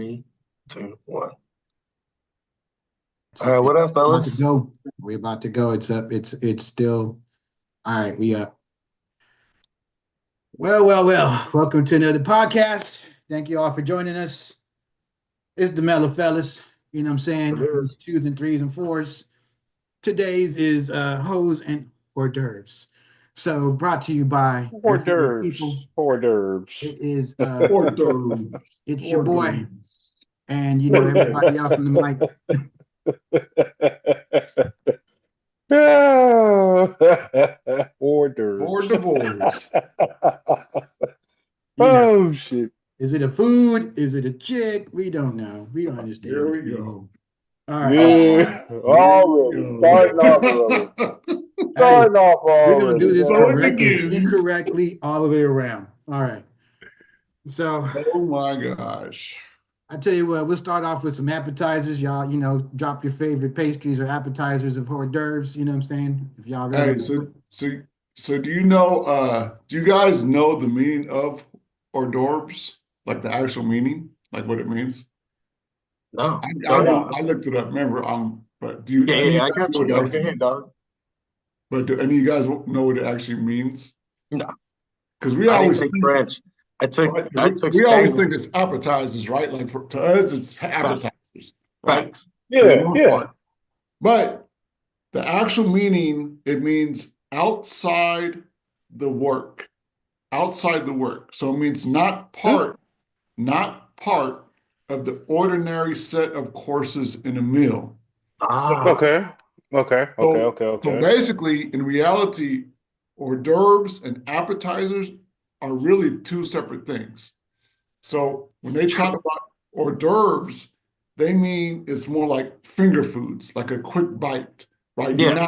Three, two, one. All It's right, what up, about to fellas? go. We're about to go. It's up. It's still all right. We up. Well. Welcome to another podcast. Thank you all for joining us. It's the Mellow Fellas. You know what I'm It saying? is. Twos and threes and fours. Today's is hose and hors d'oeuvres. So brought to you by your Hors favorite people. d'oeuvres. Hors d'oeuvres. It is Hor Dourves. it's your Hor boy Dourves. and everybody else on the mic. Hors Hors d'oeuvres. Dourves. You know, Oh shit. is it a food? Is it a chick? We don't know. We don't understand Here these we things. go. All right. Yeah. Here Already. we Starting off early. go. Hey, Starting off we're gonna do already. this So it correctly, begins. incorrectly, all the way around. All right. So Oh my gosh. I tell you what, we'll start off with some appetizers. Y'all, drop your favorite pastries or appetizers of hors d'oeuvres. You know what I'm saying? If y'all ready. Hey, so do you know do you guys know the meaning of hors d'oeuvres? Like the actual meaning? Like what it means? No, I, go I ahead. No. know I looked it up, remember, but do you Yeah, any of yeah, you I guys got know you, what it dog. Go actually ahead, dog. but do any of you guys know what it actually means? No, Because we I didn't always take think French. I took right? I took We always Spanish. think it's appetizers, right? Like to us, it's Facts. appetizers, right? Facts. For the Yeah, most yeah. part. But the actual meaning, it means outside the work, outside the work. So it means Hmm? not part of the ordinary set of courses in a meal. So, Ah, Okay. Okay. Okay. so, Okay. so Okay. basically, in reality, hors d'oeuvres and appetizers are really two separate things. So when they talk true. about hors d'oeuvres, they mean it's more like finger foods, like a quick bite, right? Yeah,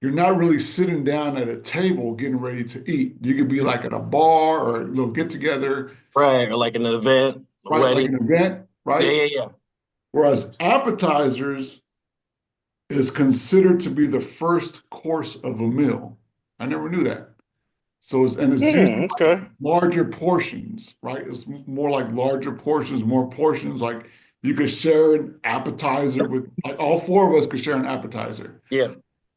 You're not really sitting down at a table getting ready to eat. You could be like at a bar or a little get together, right. Or like an event, a right? Like wedding. an event, Yeah, right? yeah, yeah. Whereas appetizers is considered to be the first course of a meal. I never knew that. It's usually like Okay. larger portions, right? It's more like larger portions, more portions. Like you could share an appetizer with, like all four of us could share an appetizer, Yeah,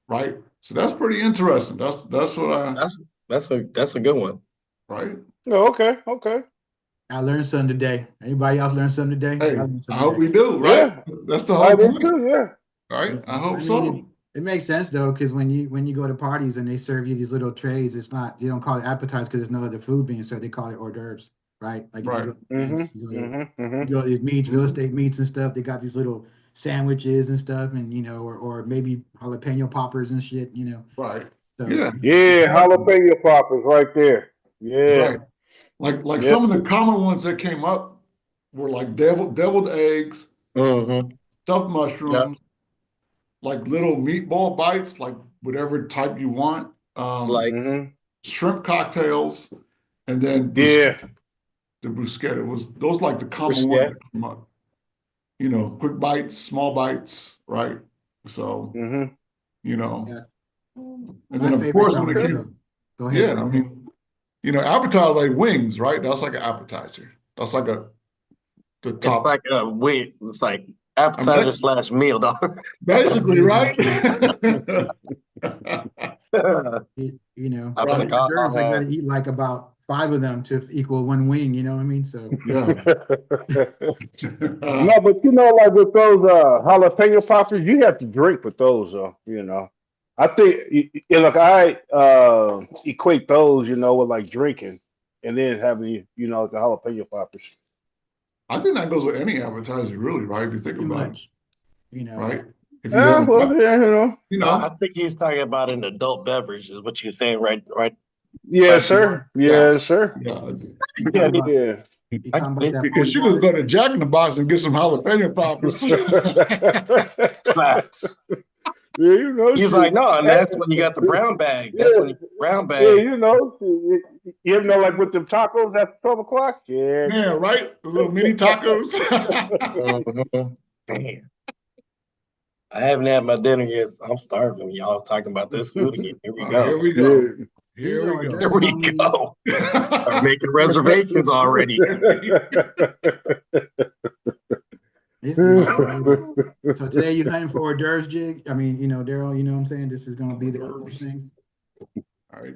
right? So that's pretty interesting. That's what I, that's that's a good one. right? Oh, okay. Okay. I learned something today. Anybody else learn something today? I Hey, learned I something hope today. we do, right? Yeah. That's the I whole did point, too. Yeah. right? Yeah. I hope I mean, it, so. it makes sense though, because when you go to parties and they serve you these little trays, it's not you don't call it appetizer because there's no other food being served. They call it hors d'oeuvres, right? Like if you Right. go to Mm-hmm. events, you Mm-hmm. go to these meats, real Mhm. estate meats and stuff. They got these little sandwiches and stuff, and or maybe jalapeno poppers and shit. Right. So Yeah, Yeah. exactly. Jalapeno poppers right there. Yeah. Right. Like some Yep. of the common ones that came up were like deviled eggs, Mm-hmm. stuffed Yep. mushrooms, like little meatball bites, like whatever type you want, Likes. Mm-hmm. shrimp cocktails, and then Yeah. the bruschetta was those like the common ones Yeah. that come up. Quick bites, small bites, right? So, Mm-hmm. you know, yeah, and then my of favorite course when time it to Okay. go. came, Go ahead, yeah, I Dwayne. mean, appetizer like wings, right? That's like an appetizer. That's like the It's top. like wait, it's like I mean, appetizer that slash meal, dog. basically, right? If I'm I'm like, Right. hors d'oeuvres, I got uh, to eat like about five of them to equal one wing. You know what I mean? So Yeah. No, but like with those jalapeno poppers, you have to drink with those, I think, like I equate those, with like drinking, and then having, the jalapeno poppers. I think that goes with any advertiser, really, right? If you think pretty about it, much, you know, right? If you Yeah, have, well, yeah, you no, I know, think he's talking about an adult beverage, is what you're saying, right? Right, yes, right, sir, Dion? yeah, yes, sir, yeah. you Yeah, talking about yeah. you I talking about get that Because 40 you could water? go to Jack in the Box and get some jalapeno poppers. facts. Yeah, He's shit. like, no, and Hey, that's when you got the brown bag. That's yeah, when you brown yeah, bag. shit. You ever know, like with them tacos after 12 o'clock? Yeah. Yeah, right? The little mini tacos. Mhm. Damn, I haven't had my dinner yet. I'm starving. Y'all talking about this food again. Here we Here go. we Yeah. go. These Here are we hors go. There d'oeuvres, we homie. go. Start making reservations already. This dude is loaded. So today you hunting for hors d'oeuvres, Jig? I mean, Daryl, you know what I'm saying? This is gonna be the one of those things. All right.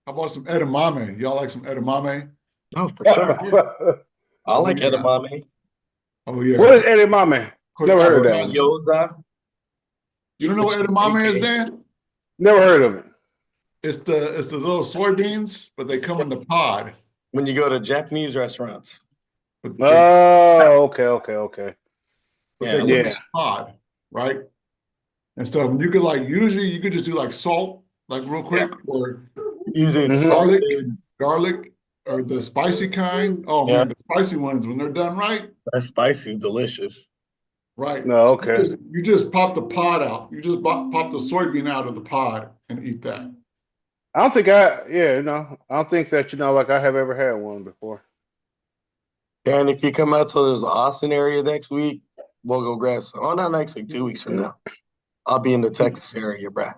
How about some edamame? Y'all like some edamame? Oh, for sure. I like Yeah. edamame. Oh yeah. What is edamame? Quick Never heard of that one. appetizer. Gyoza. You don't know what edamame is, Dan? Never heard of it. It's the little soybeans, but they come in the pod. When you go to Japanese restaurants. But Oh, okay. they Yeah, come Yeah. in the pod, right? And so you could usually you could just do salt, real quick, or usually it's Mhm. garlic, or the spicy kind. Oh Yeah. man, the spicy ones when they're done right, that spicy is delicious. right? No, So okay. you just pop the pod out. You just pop the soybean out of the pod and eat that. I don't think I don't think that, like I have ever had one before. And if you come out to this Austin area next week, we'll go grab some. Oh, not next week, 2 weeks from now. I'll be in the Texas area, bro.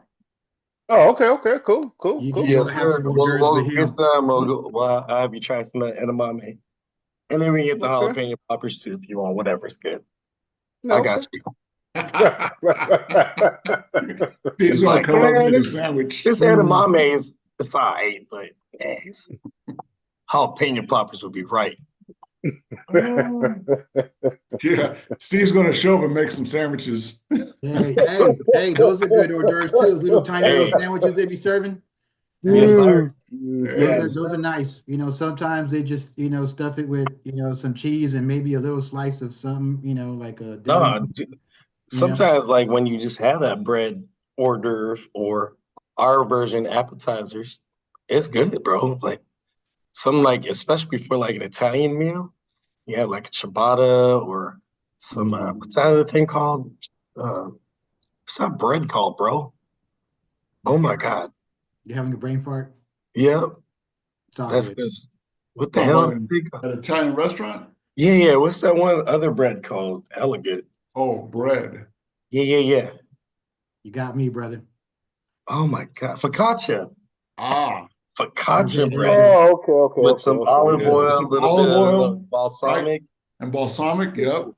Oh, okay, cool. You Cool. can go Yes, have sir. some hors We'll, d'oeuvres we'll with get him. some. I'll have you try some edamame. And then we get the Okay. jalapeno poppers too if you want. Whatever's good. No, I got you. He's It's gonna like, come up man, with a this sandwich. edamame is fine, but it's jalapeno poppers would be right. Yeah, Steve's gonna show up and make some sandwiches. Hey, those are good hors d'oeuvres too. Those little tiny little Hey. sandwiches they be serving. Yes, sir. Those are nice. Sometimes they just, stuff it with, some cheese and maybe a little slice of something, like a deli. No, sometimes like when you just have that bread hors d'oeuvre or our version appetizers, it's good, bro. Like some especially for like an Italian meal, you have like a ciabatta or some what's that other thing called? What's that bread called, bro? Oh my God. You're having a brain fart? Yep. It's all That's good. this. What the Talking hell? about an Italian restaurant? Yeah. What's that one other bread called? Elegant. Oh, bread. Yeah. You got me, brother. Oh my God. Focaccia. Ah, Focaccia bread. Oh, okay. With some olive yeah. oil, a Some little olive bit oil, of balsamic. and balsamic. Yep. Oh,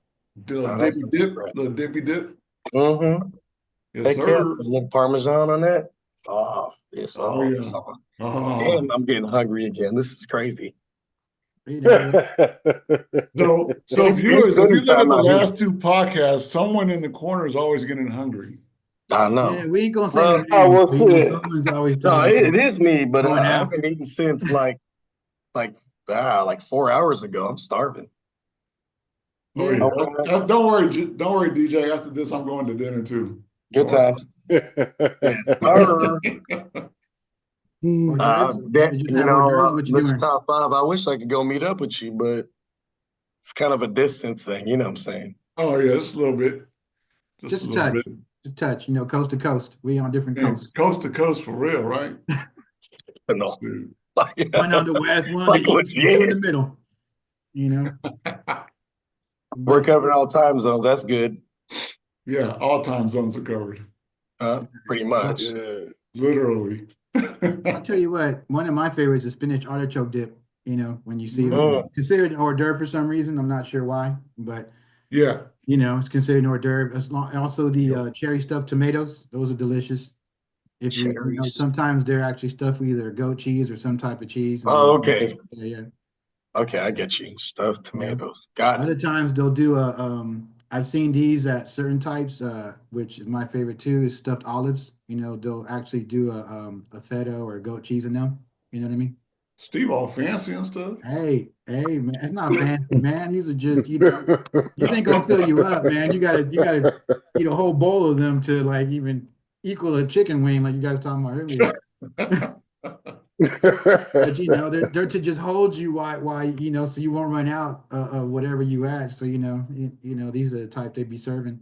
that's Little dippy dip. Mm-hmm. Yes, Heck yeah. sir. Put a little Parmesan on that. Oh, it's Oh, yeah. Damn, I'm getting hungry again. This is crazy. So viewers, if you look at the last two podcasts, someone in the corner is always getting hungry. I know. Yeah, we ain't gonna say Well, no names, will but, see. someone's always No, talking it about is me, but going I out. haven't eaten since like 4 hours ago. I'm starving. Oh, Yeah. yeah. Don't worry, DJ. After this, I'm going to dinner too. Good times. Yes, sir. Hors d'oeuvres. Just have hors d'oeuvres. What you Mr. doing? Top 5, I wish I could go meet up with you, but it's kind of a distance thing. You know what I'm saying? Oh yeah, just a little bit. Just a little touch. bit. Just a touch. Coast to coast. We on different Man, coasts. coast to coast for real, right? No. Dude. One on the west, one on Like the what- east, and two in the middle. We're But covering all time zones. That's good. Yeah, all time zones are covered. Pretty much. Literally. I'll tell you what, one of my favorites is spinach artichoke dip. When you see Mm. it, considered an hors d'oeuvre for some reason. I'm not sure why, but Yeah. it's considered an hors d'oeuvre. Also the cherry stuffed tomatoes, those are delicious. If Cherries. sometimes they're actually stuffed with either goat cheese or some type of cheese. and Oh, then- okay. Yeah. Okay, I get you. Stuffed tomatoes. Got Other it. times they'll do I've seen these at certain types, which is my favorite too, is stuffed olives. They'll actually do a feta or a goat cheese in them. You know what I mean? Steve all fancy and stuff. Hey, man, it's not fancy, man. These are just, these ain't gonna fill you up, man. You gotta eat a whole bowl of them to even equal a chicken wing, like you guys talking about earlier. But they're to just hold you while so you won't run out of whatever you add. So these are the type they'd be serving.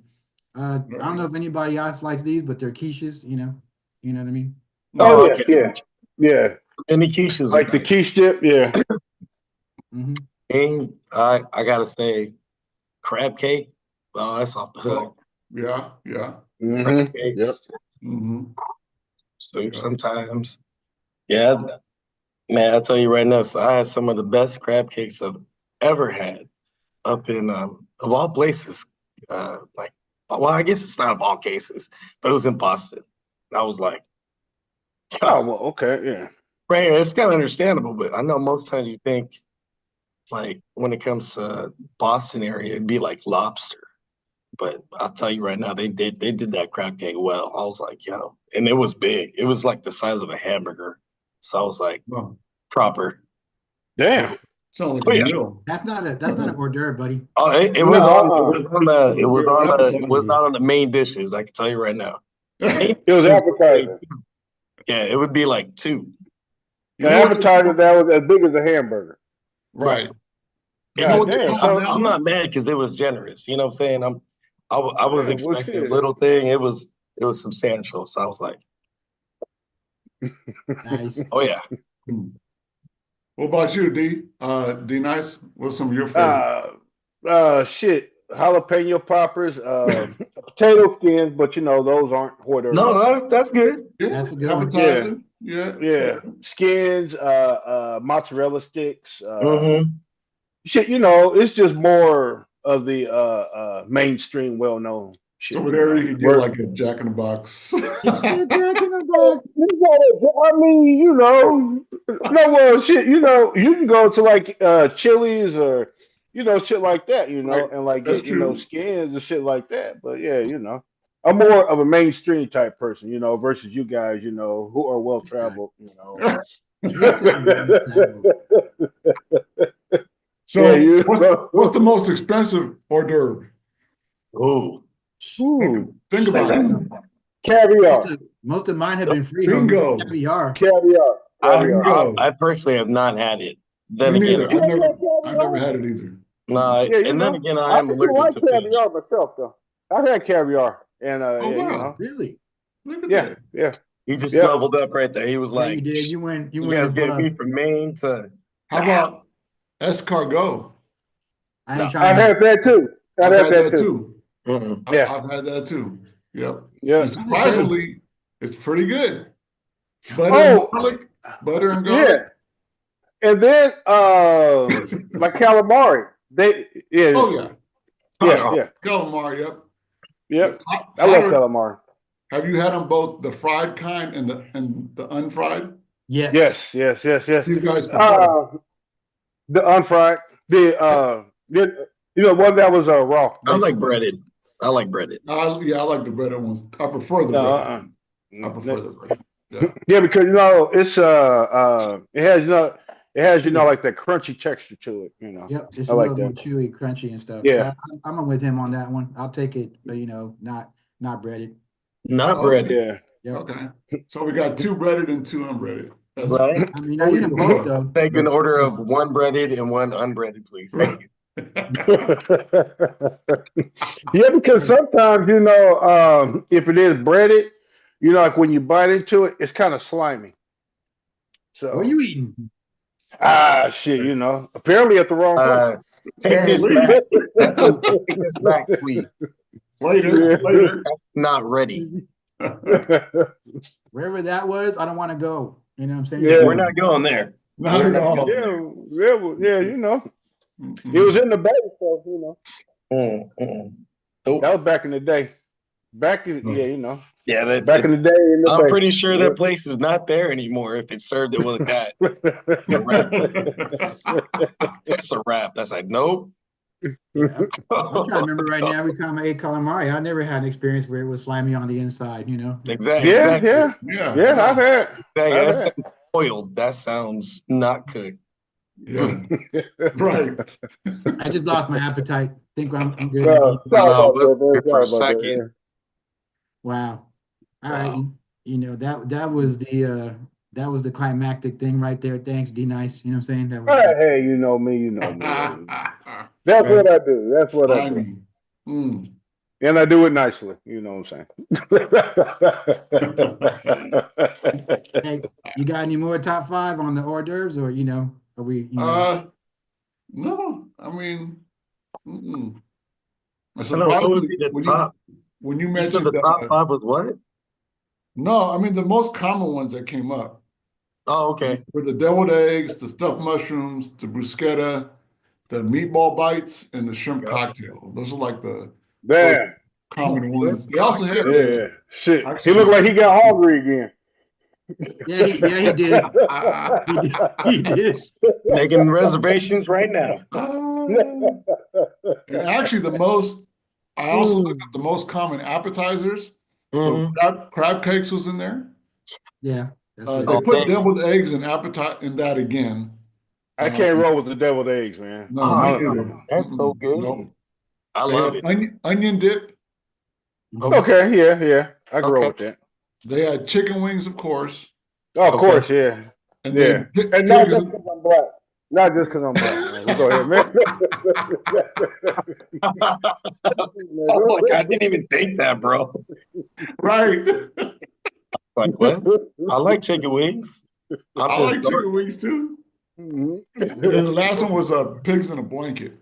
I don't know if anybody else likes these, but they're quiches. You know what I mean? Oh, okay. yeah. And the quiches Like the quiche dip, yeah. Mm-hmm. And I gotta say, crab cake. Oh, that's off the hook. Yeah. Crab cakes, Yep. Mm-hmm. soup Yeah. sometimes. Yeah, man, I tell you right now, so I had some of the best crab cakes I've ever had up in of all places. Like, well, I guess it's not of all cases, but it was in Boston. I was like, Oh, God, well, okay, yeah. right, it's kind of understandable, but I know most times you think like when it comes to Boston area, it'd be like lobster. But I'll tell you right now, they did that crab cake well. I was like, yo, and it was big. It was like the size of a hamburger. So I was like, Wow. proper. Damn. Sound like Oh a yeah. meal. That's not an hors d'oeuvre, buddy. Oh, it No, was on. It was on the. That's It a was real on the. It was appetizer. not on the main dishes. I can tell you right now. Main it was dishes would be- appetizer. yeah, it would be like two. You An know what? appetizer that was as big as a hamburger. Right. You It know God just. what they damn. call it So I'm now? not mad because it was generous. You know what I'm saying? I was yeah, well, expecting a shit. little thing. It was substantial. So I was like, Nice. oh yeah. Hmm. What about you, D? D Nice? What's some of your favorite? Shit. Jalapeno poppers, potato skins, but you know those aren't hors No, d'oeuvres. that's good. Yeah, That's a good one. Yeah, appetizer. Yeah. yeah. Skins, mozzarella sticks, Mm-hmm. shit. You know, it's just more of the mainstream, well-known shit. Over You there, know, you could get where like a Jack in the Box. He said Jack in the Box. I mean, you know, no, well, shit, you know, you can go to like Chili's or, you know, shit like that, you Right. know, and like That's get, you know, true. skins and shit like that. But yeah, you know, I'm more of a mainstream type person, you know, versus you guys, you know, who are well This guy. traveled, you know. He sounded well traveled. Yeah, So you what's the know. most expensive hors d'oeuvre? Ooh. Ooh, Think I about don't it. know. caviar, Most of mine have been freehold. Bingo. Caviar. caviar, I, caviar. I Bingo. I personally have not had it. Then Me again, neither. You never I had never caviar? had it either. Mm-mm. no, Yeah, you and then know, again, I I am actually allergic like to fish. caviar myself, though. I've had caviar, and Oh yeah, you wow. know, Really? Look at yeah, that. yeah, He just yeah. leveled up right there. He was Yeah, you like, did. "Psh, You "You went guys getting above. me from Maine to How wow." about escargot? I No, ain't trying I've that. had that too. I've I've had had that that too. too. mm-mm. Yeah, I've had that too. Yep. yeah. And How's it taste? surprisingly, it's pretty good. Butter and Oh, garlic. Butter and garlic. yeah. And then like calamari. They yeah, Oh yeah. yeah, Oh, yeah, Calamari. Yep. yep. I love Hotter. calamari. Have you had them both, the fried kind and the unfried? Yes. Yes, yes, yes, yes. What do you guys prefer? Uh the unfried. You know, one that was raw, I like basically. breaded. I like breaded. Yeah, I like the breaded ones. I prefer the breaded. Uh-uh. I prefer the breaded. Yeah. Yeah, because you know it's it has it has Chewy. like that crunchy texture to it. You know, Yep. It's I a like little more that. chewy, crunchy, and stuff. So Yeah. I'm with him on that one. I'll take it, but not breaded. Not Okay. breaded, Yeah. Yep. Okay. So we got two breaded and two unbreaded. That's right? I mean, I eat them both though. Take an But order of one breaded and one unbreaded, please. Thank you. Yeah, because sometimes you know, if it is breaded, you know, like when you bite into it, it's kind of slimy. what So you eating? shit, you know, apparently at the wrong place. Uh, take this Apparently. back. Take this back, please. Later, Yeah. later. That's not ready. Wherever that was, I don't want to go. You know what I'm saying? Yeah. We're not going there. Not We're at not all. going Yeah, there. yeah, yeah, you know, it was in the bag, so you know, that Oh, was back in the day. Back in, yeah, you know, yeah. back in the day in the I'm bay. pretty sure that place is not there anymore. If it served it with that, it's a wrap. It's a wrap. That's like nope. Yeah. I'm trying to remember right now. Every time I ate calamari, I never had an experience where it was slimy on the inside. You know. Exactly. Yeah, Exactly. yeah, Yeah, yeah. no, I've had, Exactly. I've That had. sounds boiled. That sounds not cooked. yeah, right. I just lost my appetite. Think I'm good. Sorry No, about let's that, man. for Sorry a about second. that. Wow. All right. Wow. You know that was the climactic thing right there. Thanks, D Nice. You know what I'm saying? That was Hey, you know me, you know me. That's right. what I do. That's what I do. Slimy. Mm. And I do it nicely. You know what I'm saying? Hey, you got any more top five on the hors d'oeuvres, or are we? No, I mean, mm-mm. I know what would Surprisingly, be the top. when you You said the mentioned top five was what? no, I mean the most common ones that came up Oh, okay. With the deviled eggs, the stuffed mushrooms, the bruschetta, the meatball bites, and the shrimp Yeah. cocktail. Those are like the first Damn. common Shrimp ones. They also had cocktail. Yeah. Shit. He actually looked like he got hungry again. Yeah, he did. He did. He did. Making reservations right now. and actually I also looked Mm. at the most common appetizers. So Hmm. crab cakes was in there. Yeah, that's They what Oh, it is. put thank you. deviled eggs in in that again. I can't Um, roll with the deviled eggs, man. no, Oh, me no, neither. that's so good. Mm. No, I they love had it. onion dip. Okay. Okay, yeah. I can roll Okay. with that. They had chicken wings, of course, Oh, of Okay. course, yeah. and Yeah. then And not pigs. just because I'm black. Not just because I'm black, man. But go ahead, man. Oh, like I didn't even think that, bro. Right. Like what? I like chicken wings. I'm I just like dark. chicken wings too. Mhm. And then the last one was pigs in a blanket.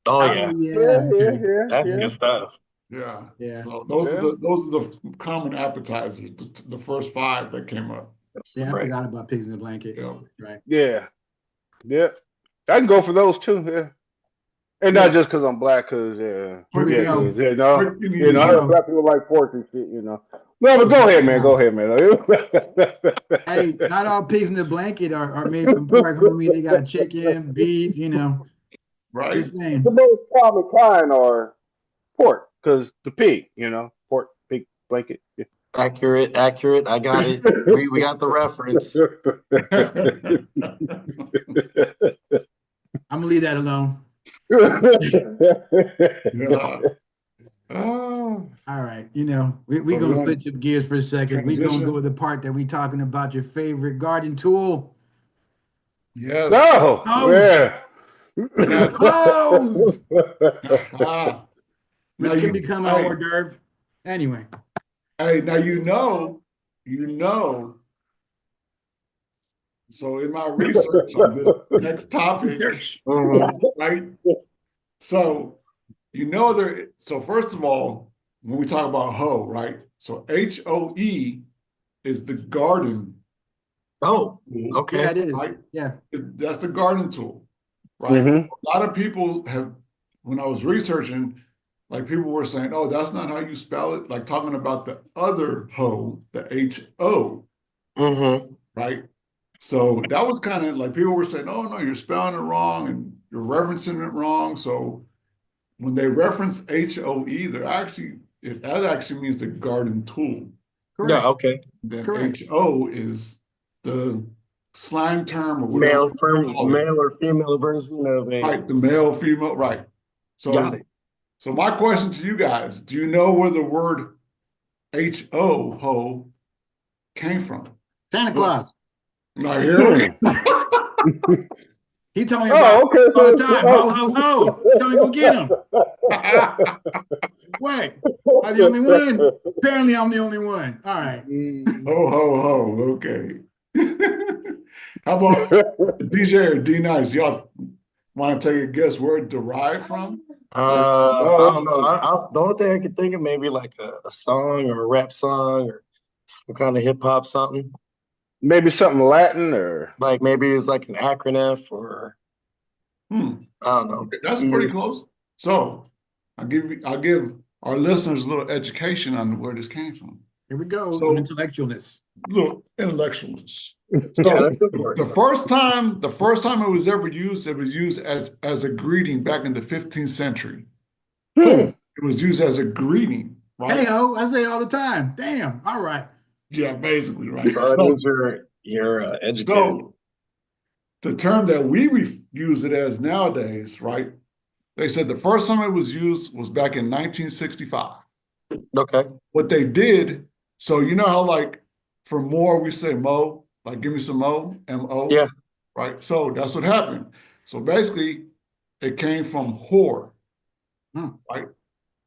Oh Oh yeah, yeah. Okay. that's Yeah. good stuff. Yeah. Yeah. So Yeah. those are the common appetizers, the first five that came up. That's Yeah, I right. forgot about pigs in the blanket. Yeah. Right. Yeah. Yeah. I can go for those too. Yeah. And Yeah. not just because I'm black, because Here we yeah, go. because Quick and Here we I know easy. go. black people like pork and shit. No, but Here go we ahead, man. go. Go ahead, man. Hey, not all pigs in the blanket are made from pork, homie. They got chicken, beef, Right. just The saying. most common kind are pork, because the pig, pork, pig blanket. Yeah. Accurate, accurate. I got it. We got the reference. I'm gonna leave that alone. Yeah. Oh, All right, we so we gonna want switch up gears for a second. We gonna go transition. with the part that we talking about your favorite garden tool. Yes. No, Hose, yeah. Yes. hose, Ah. Now which can become a hors hey, d'oeuvre. Anyway, now you know. So in my research on this next topic, Mhm. right? So so first of all, when we talk about hoe, right? So HOE is the garden Oh, tool, yeah, okay. it is. right? Yeah, That's the garden tool, right? Hmm. A lot of people have, when I was researching, like people were saying, oh, that's not how you spell it, like talking about the other hoe, the HO, Mm-hmm. right? So that was kind of like people were saying, oh, no, you're spelling it wrong and you're referencing it wrong. So when they reference HOE, that actually means the garden tool. Yeah, correct, okay. Then correct. HO is the slang term or whatever you call it. Male or female version of a. Right, the male, female, right. Got So it. so my question to you guys, do you know where the word ho came from? Santa Mm. Claus. Now here we He told me about Oh, okay. all the time. Ho ho ho. He told me go get him. go. Wait, am I the only one? Apparently, I'm the only one. All right. Mm. Ho, okay. How about DJ or D Nice? Y'all want to take a guess where it derived from? I Oh, don't know. The only thing I could think of maybe like a song or a rap song or some kind of hip hop something. maybe something Latin or. Like maybe it's like an acronym for Hmm. I don't know. Okay, that's pretty Either. close. So I'll give our listeners a little education on where this came from. Here we go. Some So intellectualness. little intellectuals. Yeah, So that's good for it. the first time it was used as a greeting back in the 15th century. Hmm. It was used as a greeting, Hey right? ho, I say it all the time. Damn. All right. Yeah, basically, right? So that means you're educated. So the term that use it as nowadays, right? They said the first time it was used was back in 1965. Okay. What they did, so you know how like for more we say mo, like give me some mo, M-O, Yeah. right? So that's what happened. So basically, it came from whore, Hmm. right?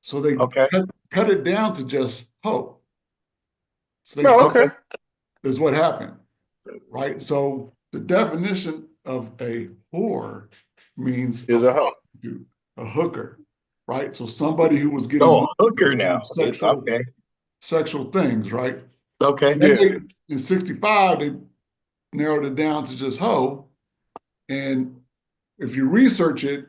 So they Okay. cut it down to just ho. So they Oh, took Okay. okay. is what happened, right? So the definition of a whore means a Is a hoe. prostitute, a hooker, right? So somebody who was getting Oh, money hooker from now. Okay. sexual things, right? Okay. And then Yeah. in 65, narrowed it down to just hoe. And if you research it,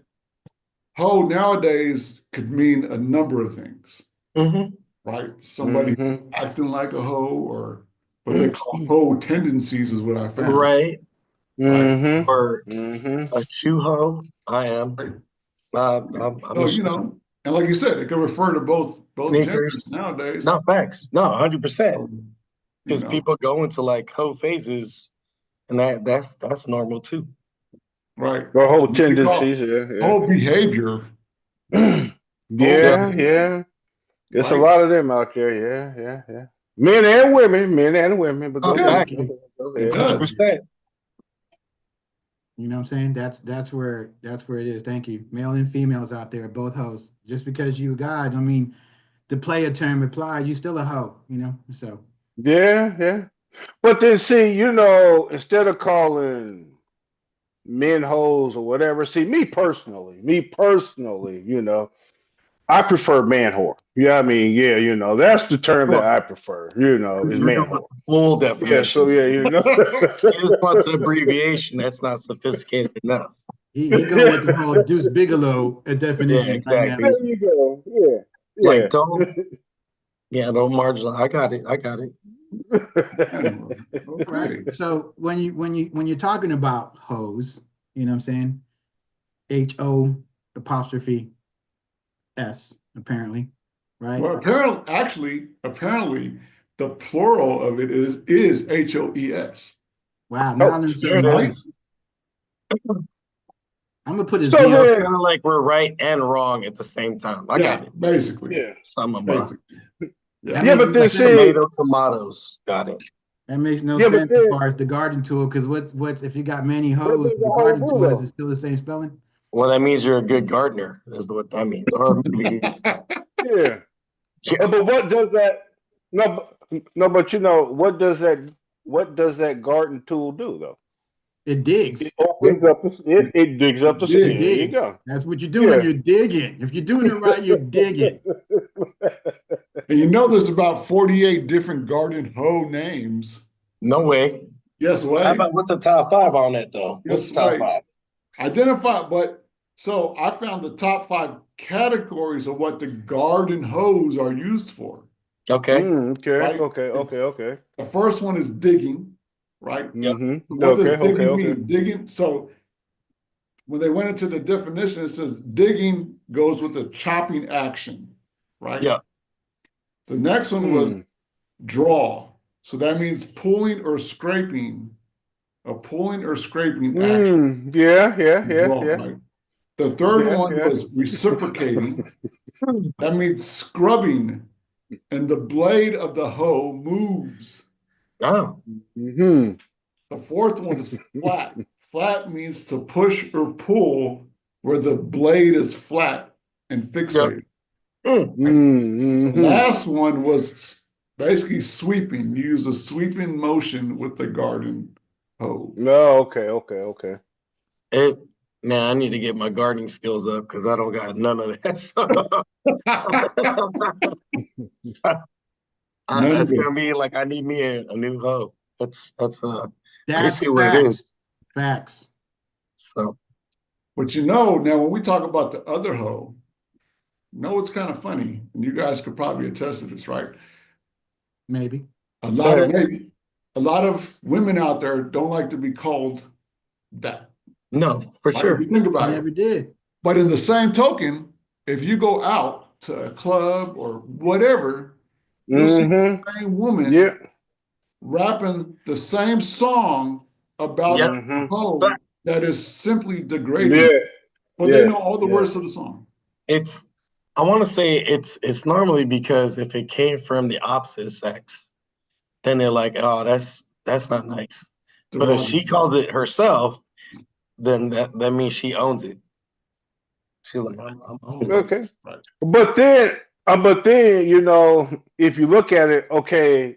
hoe nowadays could mean a number of things, Mm-hmm. right? Somebody Mm-hmm. acting like a hoe, or what they call hoe tendencies is what I found, Right. right? Mm-hmm. Or Mm-hmm. a shoe hoe. I am. Right. I'm So, a you shoe. know, and like you said, it can refer to both Sneakers. genders nowadays. No facts. No, 100%. So, you Because know, people go into like hoe phases, and that's normal too. right. The whole What they tendencies, call whole behavior, yeah. whole Yeah. Yeah, behavior, yeah. There's a right? lot of them out there. Yeah, yeah, yeah. Men and women. But No go Yeah, ahead. fact. Go ahead. Go It ahead. 100%. does. you know what I'm saying? That's where it is. Thank you. Male and females out there, both hoes. Just because you a guy, I mean, the player term applied, you still a hoe, you know? So Yeah, yeah. But then see, instead of calling men hoes or whatever, see, me personally, I prefer man whore. Yeah, I mean, yeah, that's the term that Sure. I prefer, is You're man doing whore. the full Yeah, so definition. yeah, You just want the abbreviation. That's not sophisticated enough. he going with the whole Deuce Bigelow Yeah, definition right now. exactly. There you go. Yeah, Like yeah. don't marginalize. I got it. I got it. Right. Okay. So when you're talking about hoes, you know what I'm saying? HO apostrophe S, apparently, right? Well, apparently, the plural of it is HOES, Wow, now I Oh, learned There something it new. right? is. I'm gonna put a so Z So on it's then, kind of like we're right and wrong at the same time. I got Yeah, it. basically, yeah, Some of basically. that Yeah. yeah, makes but no then like sense. see, tomatoes. Got it. That makes no yeah, but sense as then far as the garden tool, because what's if you got many what hoes, does the the whole garden do tool is it though? still the same spelling? Well, that means you're a good gardener. Is what that means. Or maybe Yeah. yeah. But what does that? No, no, but what does that garden tool do though? It digs. It opens up. It digs up the. It Dig. There you digs. go. That's what you're doing. Yeah. You're digging. If you're doing it right, you're digging. And you know there's about 48 different garden hoe names. No way. Yes How way. about what's the top five on that though? What's Yes the top way. five? Identify, but so I found the top 5 categories of what the garden hose are used for, Okay. Okay. right? Okay. It's Okay. Okay. the first one is digging, right? Yep. What does Okay. Okay. digging Okay. mean? Digging. So when they went into the definition, it says digging goes with the chopping action, right? Yep. The next one was Hmm. draw. So that means pulling or scraping, a pulling or scraping action. Yeah. Yeah. Yeah. Draw, Yeah. right? The third Yeah. one Yeah. was reciprocating. That means scrubbing, and the blade of the hoe moves. Oh. Hmm. The fourth one is flat. Flat means to push or pull where the blade is flat and Yep. fixated. Mm. The Hmm. last one was basically sweeping. You use a sweeping motion with the garden hoe. No. Okay. Okay. Okay. It man, I need to get my gardening skills up because I don't got none of that stuff. None It's of it. gonna be like I need me a new hoe. That's That's basically what it facts. is. Facts. So But now when we talk about the other hoe, it's kind of funny, and you guys could probably attest to this, right? Maybe. A go lot of ahead. maybe a lot of women out there don't like to be called that, No, for right? If sure. you think I about it. never did. But in the same token, if you go out to a club or whatever, you'll see the Hmm. same woman Yeah. rapping the same song about Yep. a Hmm. hoe But that is simply degrading, Yeah. but they Yeah. know all the Yeah. words to the song. it's I want to say it's normally because if it came from the opposite sex, then they're like, oh, that's not nice. But if she Derogatory. called it herself, then that means she owns it. She's like, I'm owning it. Okay. Right. But then, if you look at it, okay,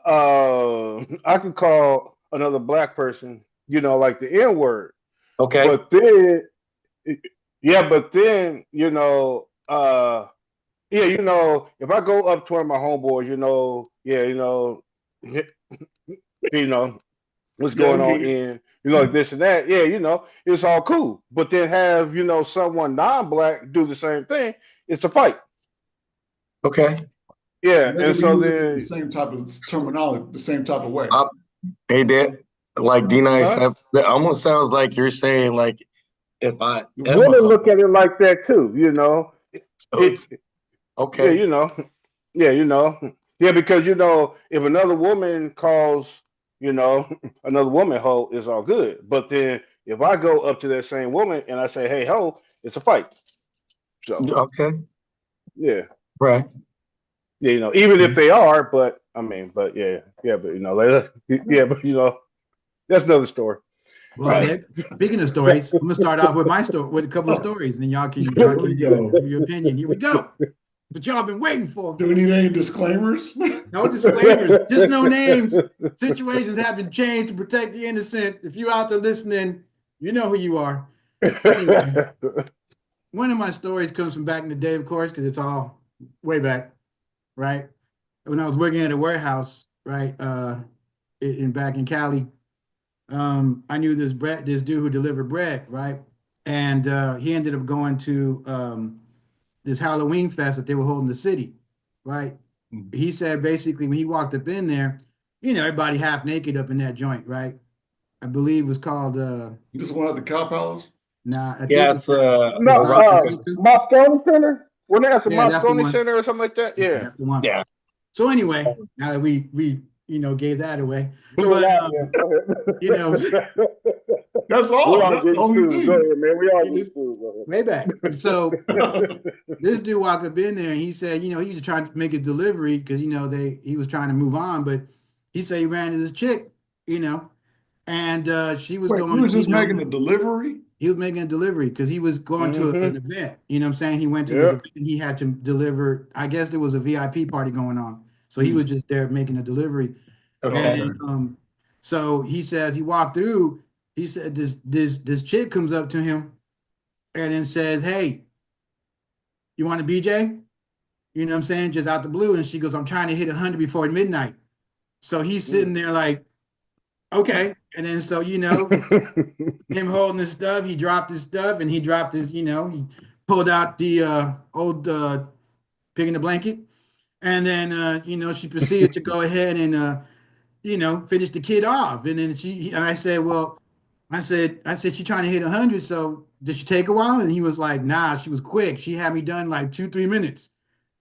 I could call another black person, like the N word. Okay. But then, yeah, but then, yeah, if I go up to one of my homeboys, yeah, you know, what's Yeah, going we on get in, like this and that. Yeah, it's all cool. But then have, someone non-black do the same thing, it's a fight. Okay. Yeah. they're And gonna be so using the then, same type of terminology, the same type of way. Hey, Dan, like D-Nice, huh? that almost sounds like you're saying like if I am a Women look at it like that too. so It it's Yeah, okay. yeah, yeah, because if another woman calls, another woman hoe, it's all good. But then if I go up to that same woman and I say, "Hey, hoe," it's a fight. So Okay. yeah, Right. yeah, even if they are, but I mean, but yeah, yeah, but yeah, but that's another story. Well, Right. speaking of stories, I'm gonna start off with my story with a couple of stories, and then y'all can Here we go. give your opinion. Here we go. But y'all been waiting for. Do we need any disclaimers? No disclaimers, just no names. Situations have been changed to protect the innocent. If you out there listening, you know who you are. Anyway, one of my stories comes from back in the day, of course, because it's all way back, right? When I was working at a warehouse, right, back in Cali, I knew this dude who delivered bread, right? And he ended up going to this Halloween fest that they were holding in the city, right? He said basically when he walked up in there, everybody half naked up in that joint, right? I believe it was called You just want the Cow Palace? nah, I think Yeah, it's it's No, erotica. Moscone Center. Wasn't it at the yeah, that's the Moscone one. Center or something like that? Yeah, Yeah, that's the one. Yeah. So anyway, now that we gave that away, blew it but out. Yeah, go you know, ahead. That's We all. all That's the getting only sued. Go thing. ahead, man. We all you getting just sued. Go way back. So ahead. this dude walked up in there and he said, he was just trying to make his delivery because he was trying to move on, but he said he ran into this chick, you know, and she was Wait, he going, was just making a delivery? he was making a delivery because he was going to an Mm-hmm. event. You know what I'm saying? He went to this Yep. event and he had to deliver. I guess there was a VIP party going on. So he Hmm. was just there making a delivery. Okay. And so he says he walked through, he said this chick comes up to him and then says, "Hey, you want a BJ?" You know what I'm saying? Just out the blue. And she goes, "I'm trying to hit 100 before midnight." So he's sitting there like, okay. And then so, him holding his stuff, he dropped his stuff and he dropped his, he pulled out the old pig in the blanket. And then, she proceeded to go ahead and, finish the kid off. And then and I said, well, I said, she trying to hit 100. So did she take a while? And he was like, nah, she was quick. She had me done like 2, 3 minutes.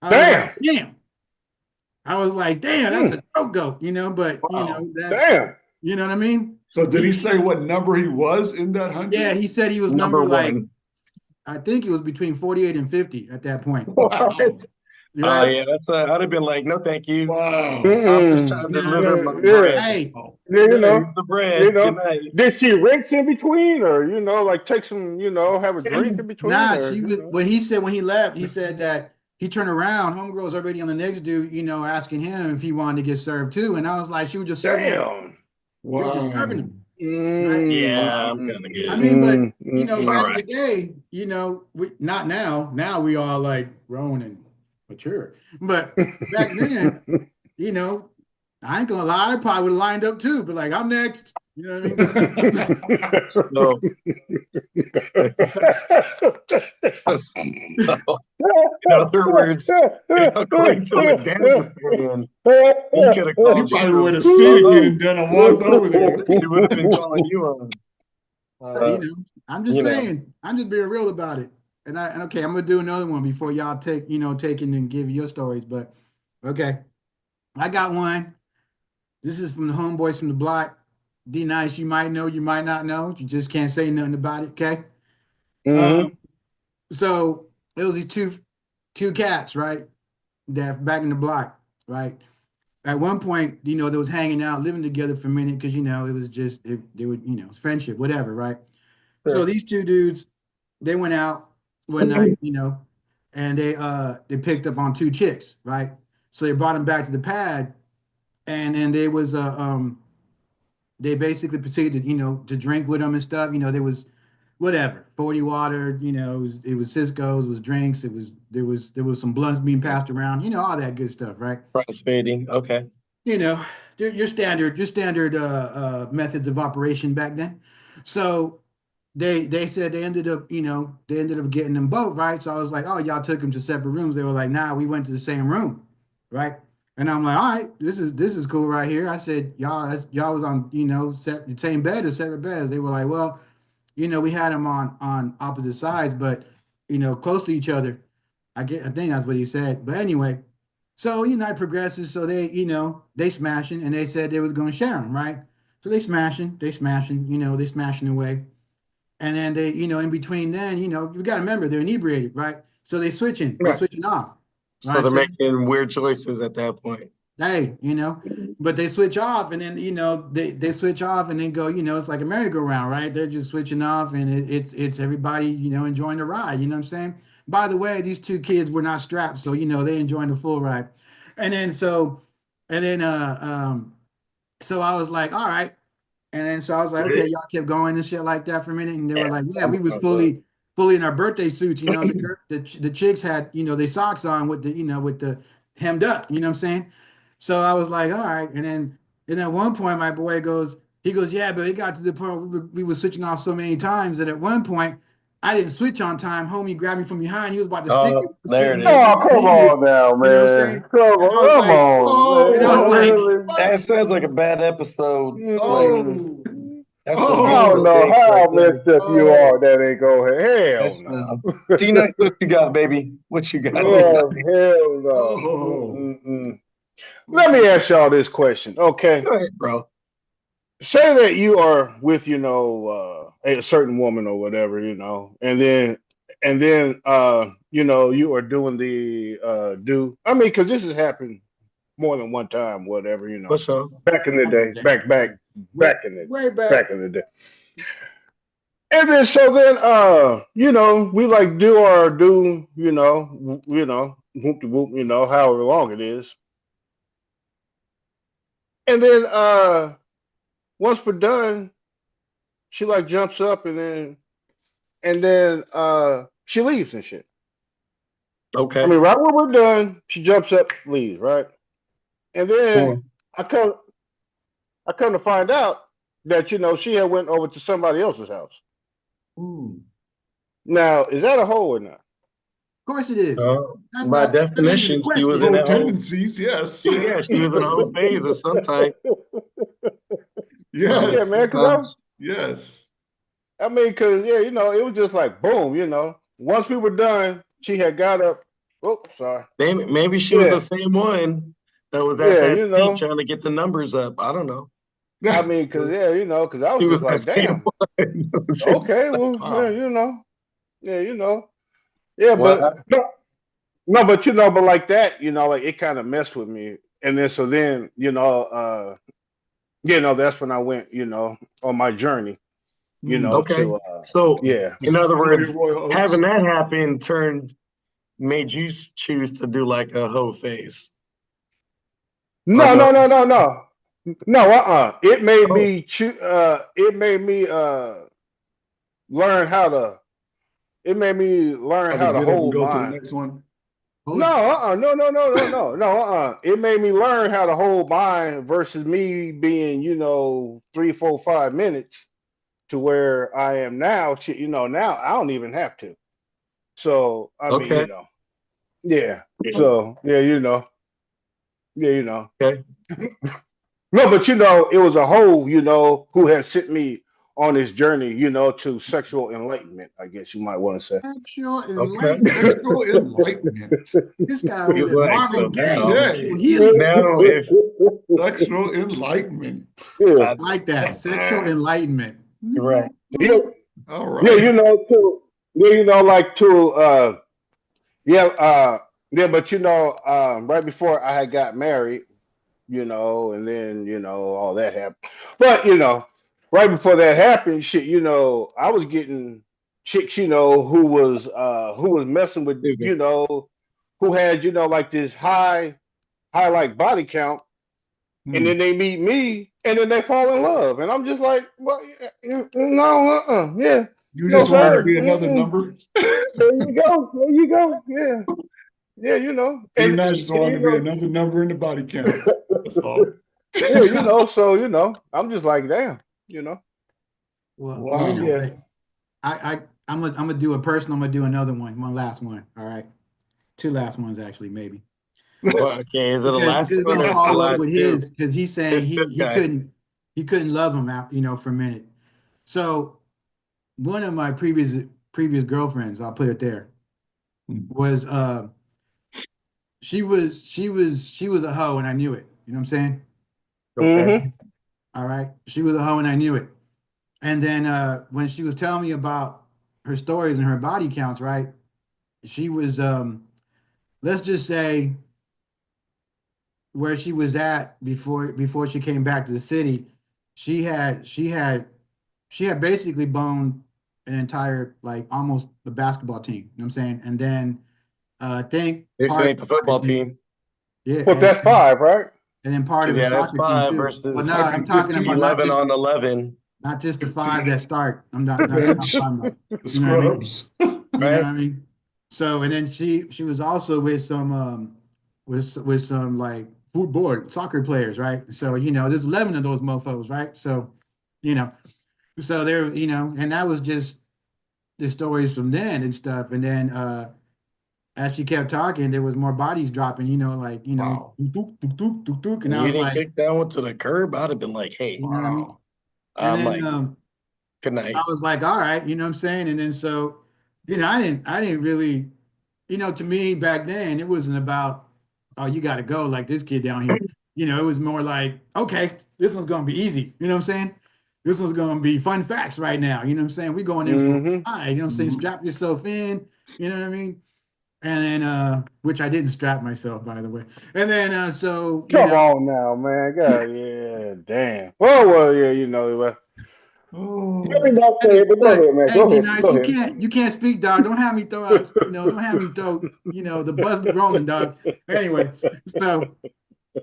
I was like, Damn. damn. I was like, damn, that's a go, but Wow. that's, Damn. you know what I mean? So did he say what number he was in that Yeah, 100? he said he was Number number like, one. I think it was between 48 and 50 at that point. Wow. Oh Right? yeah, I'd have been like, no, thank you. Wow. I'm just Mm-mm. trying to Yeah. deliver my Yeah. bread. Hey, Wow. Yeah, look, Here's the you bread. Good know. night. Did she rinse in between, or like take some, have a drink in between, nah, or she was what he said when he left, he said that he turned around, homegirl was already on the next dude, asking him if he wanted to get served too. And I was like, she was just serving him. Damn. She was just serving Wow. him. Right? Mm, Yeah, I'm mm, kind of I good. mean, but It's all back in right. the day, not now. Now we all like grown and mature. But back then, mm. you know, I ain't gonna lie, I probably would have lined up too, but like I'm next. You know what I mean? So, so, in other words, according to what Dan was saying, he could have He called probably would you have a seen it hoe. and then and walked over there. He would have been calling you on. You Uh, know, I'm just you know, saying, I'm just being real about it. And okay, I'm gonna do another one before y'all take and give your stories. But okay, I got one. This is from the homeboys from the block. D Nice, you might know, you might not know. You just can't say nothing about it. Okay. Hmm. Um, so it was these two cats, right? That back in the block, right? At one point, they was hanging out, living together for a minute because it was just they would, it's friendship, whatever, right? So sure. these two dudes, they went out one night, and they picked up on two chicks, right? So they brought them back to the pad, and then they basically proceeded, to drink with them and stuff. There was whatever, 40 water, it was Cisco's, it was drinks, there was some blunts being passed around, all that good stuff, right? Price fading. Okay. you know, your standard methods of operation back then. So they said they ended up, they ended up getting them both, right? So I was like, oh, y'all took them to separate rooms. They were like, nah, we went to the same room, right? And I'm like, all right, this is cool right here. I said, y'all was on, the same bed or separate beds. They were like, well, we had them on opposite sides, but close to each other. I think that's what he said. But anyway, so it progresses. So they smashing, and they said they was gonna share them, right? So they smashing away. And then in between then, you got to remember they're inebriated, right? So they Right. switching off, So right? they're So making weird choices at that point. hey, but they switch off, and then they switch off and then go, it's like a merry-go-round, right? They're just switching off, and it's everybody, enjoying the ride. You know what I'm saying? By the way, these two kids were not strapped, so they enjoying the full ride. And then and then so I was like, all right. And then so I was like, okay, y'all kept going and shit like that for a minute, and they were Yeah. like, yeah, we was fully in our birthday suits, the chicks had their socks on with the hemmed up, you know what I'm saying? So I was like, all right, and then at one point my boy he goes, yeah, but it got to the point where we were switching off so many times that at one point I didn't switch on time. Homie grabbed me from behind. He was about to stick me. There it is. Oh, come on now, You know what I'm man. saying? Come And I was on, come like, on, and I was like, man. That sounds like a bad episode. Like Oh, that's some I big don't oh, know mistakes right how there. messed up you oh. are. That ain't going. Hell That's no. T-Nice, what you got, baby? What you got, Yeah, T-Nice? hell no. Oh, Let me ask y'all this question. Okay. Go ahead, bro. Say that you are with, a certain woman or whatever, and then you are doing the do. I mean, because this has happened more than one time, whatever, For sure. back in the back in the day, day, back in the way back back. in the day. And then we like whoop de whoop, however long it is. And then once we're done, she like jumps up and then she leaves and shit. I Okay. mean, right when we're done, she jumps up, leaves, right? And then Mm. I come I come to find out that she had went over to somebody else's house. ooh. Now, is that a hole or not? Of course it is. By That ain't even a definition, she was question. in Oh, that whole. tendencies, yes. Yeah, she was in a whole phase of some type. Yeah, Yes, man, because Sometimes. yes. I mean, because yeah, it was just like boom, Once we were done, she had got up. Oh, sorry. Maybe she was the Yeah, same one that was at yeah, that seat trying to get the numbers up. I don't know. I mean, because yeah, because I She was was just that like, same damn. one. She was Okay, like, well, yeah, wow. yeah, yeah, but Well, no, but but like that, like it kind of messed with me, and then so then, that's when I went, on my journey, Hmm. okay. to So, yeah. in other Somebody words, Royal having Oaks. that happen made you choose to do like a whole phase. Or No, no? no, no, no, no, no. It made Oh, me It made me learn how to. It made me learn How to how to get up and hold go to the mine. next one. No, Hold, no, no, no, no, no, no, It made me learn how to hold mine versus me being, 3, 4, 5 minutes to where I am now. Shit, now I don't even have to. So I mean, okay. yeah. So yeah, yeah, Okay. No, but it was a whole, who had sent me on this journey, to sexual enlightenment. I guess you might want to sexual Okay. enlightenment. Sexual enlightenment. This guy He was was at like, so Marvin Gaye, now, sexual Okay. healing. now if Sexual enlightenment. yeah, I, Like that, sexual enlightenment. you're right. yeah, All yeah, right. like to yeah, yeah, but right before I had got married, and then all that happened. But right before that happened, shit, I was getting chicks, who was messing with, Stupid. who had, like this high like body count, and Hmm. then they meet me, and then they fall in love, and I'm just like, well, no, yeah, You no, just wanted to sir. be another number. There you go, there you go, yeah, yeah, He and not just wanted to be another number in the body count. So, Yeah, so I'm just like, damn, you know. Well, But wow. yeah. but I'm gonna do a personal. I'm gonna do another one last one. All right, two last ones actually, maybe. Well, okay, is it a last Because it's one gonna or is it the follow up last with two? his, because he's saying It's this guy. he couldn't love him out, for a minute. So one of my previous girlfriends, I'll put it there, was she was a hoe and I knew it. You know what I'm saying? Okay. Mm-hmm. All right. She was a hoe and I knew it. And then when she was telling me about her stories and her body counts, right? She was let's just say where she was at before she came back to the city, she had basically boned an entire, like, almost the basketball team. You know what I'm saying? And then I think This part ain't the of the soccer football team, team. yeah, But that's five, right? and then part of Because the yeah, that's soccer team five too. Well, no, versus I'm Fucking talking about 15. not 11 just on 11, not just the five 15. that start. That's not what I'm talking about. The You know what I mean? scrubs. You know what right? I mean? So, and then she was also with some with some, like, football soccer players, right? So, there's 11 of those mofos, right? So, you know, so there, and that was just the stories from then and stuff. And then as she kept talking, there was more bodies dropping, like, Wow. tuk, tuk, tuk, tuk, tuk, and And I you was didn't like, kick that one to the curb, I'd have been like, hey, you know what I mean? Wow. And I'm then like, good so I night. was like, all right, you know what I'm saying? And then so, I didn't really, to me back then, it wasn't about, oh, you got to go like this kid down here. It was more like, okay, this one's going to be easy. You know what I'm saying? This one's going to be fun facts right now. You know what I'm saying? We're going in for a Mm-hmm. ride. You know what I'm saying? Mhm. Strap yourself in. You know what I mean? And then, which I didn't strap myself, by the way. And then, so, Come on now, man. God, yeah, damn. Well, yeah, well, let me Oh, not say hey, it, but go look, ahead, man. hey, Go D ahead. Night, Go you ahead. can't speak, dog. Don't have me throw out, don't have me throw, the bus be rolling, dog. Anyway, so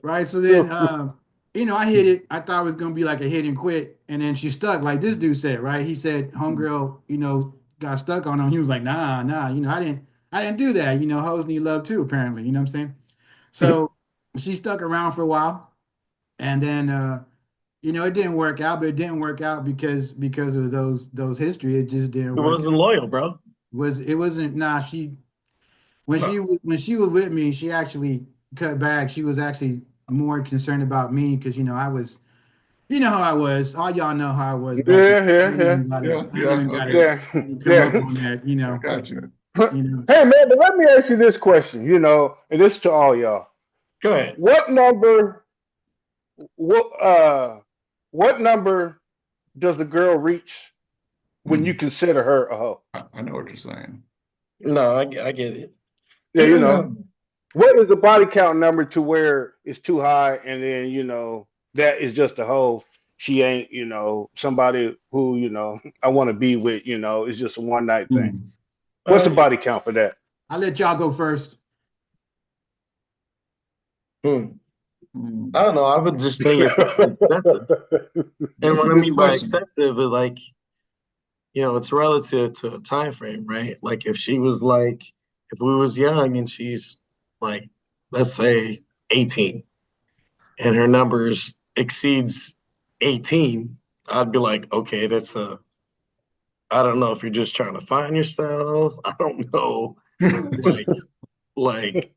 right, so then, I hit it. I thought it was gonna be like a hit and quit, and then she stuck, like this dude said, right? He said, homegirl, got stuck on him. He was like, nah, nah, I didn't do that. Hoes need love too, apparently. You know what I'm saying? So she stuck around for a while, and then, it didn't work out, but it didn't work out because of those history. It just didn't It work. wasn't loyal, bro. It wasn't, nah, when she was with me, she actually cut back. She was actually more concerned about me because, I was, how I was. All y'all know how I was back then. Yeah, yeah, yeah, yeah, I ain't yeah. even gotta yeah, come up yeah. on that, I got you. Hey, man, but let me ask you this question, and this to all y'all. Go ahead. What number, what, uh, what number does the girl reach when you Hmm. consider her a hoe? I know what you're saying. No, I get it. Yeah, what is the body count number to where it's too high, and then that is just a hoe. She ain't somebody who I want to be with. It's just a one night thing. Hmm. What's the Uh, body count for that? I'll let y'all go first. hmm. Hmm. I don't know. I would just think if it's excessive. And That's a what I good mean by question. excessive is like, it's relative to a time frame, right? Like if we was young and she's like, let's say 18 and her numbers exceeds 18, I'd be like, okay, I don't know if you're just trying to find yourself. I don't know. Like, like,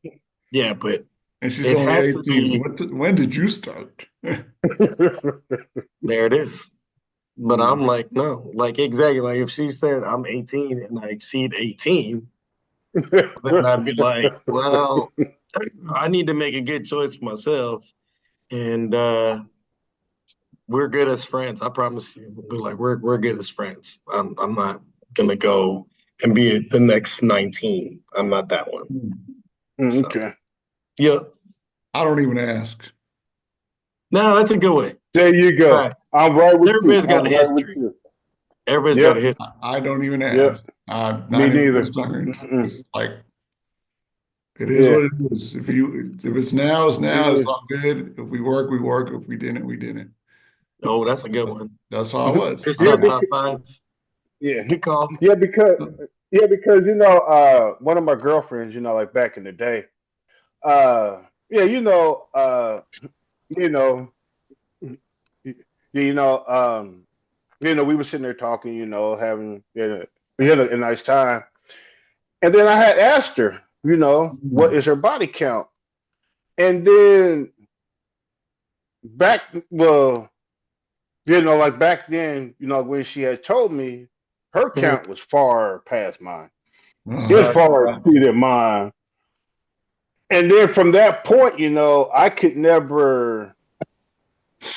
yeah, but And she's it only has to 18. be, When did you start? there it is. But I'm Mm. like, no, like exactly. Like if she said I'm 18 and I exceed 18, then I'd be like, well, I need to make a good choice for myself. And we're good as friends. I promise you. We're good as friends. I'm not gonna go and be the next 19. I'm not that one. So Okay. yeah. I don't even ask. No, that's a good way. There you go. Fact. I'm right with you. Everybody's got I'm a right with history. you. Everybody's got a Yep. history. I don't even Yep. ask. I'm Me not even neither. concerned. Mm-mm. It's like it is Yeah. what it is. If it's now, it's now. It's Yeah. all good. If we work, we work. If we didn't, we didn't. Oh, that's a good That's, one. that's how I was. Chris, Yeah. our top five. Yeah. Good call. Yeah. Because one of my girlfriends, like back in the day, yeah, you know, you know, we were sitting there talking, having we had a nice time, and then I had asked her, what Mm. is her body count, and then back, well, like back then, when she had told me, her Mhm. count was far past mine. It was Uh, That's far right. exceeded mine. And then from that point, I could never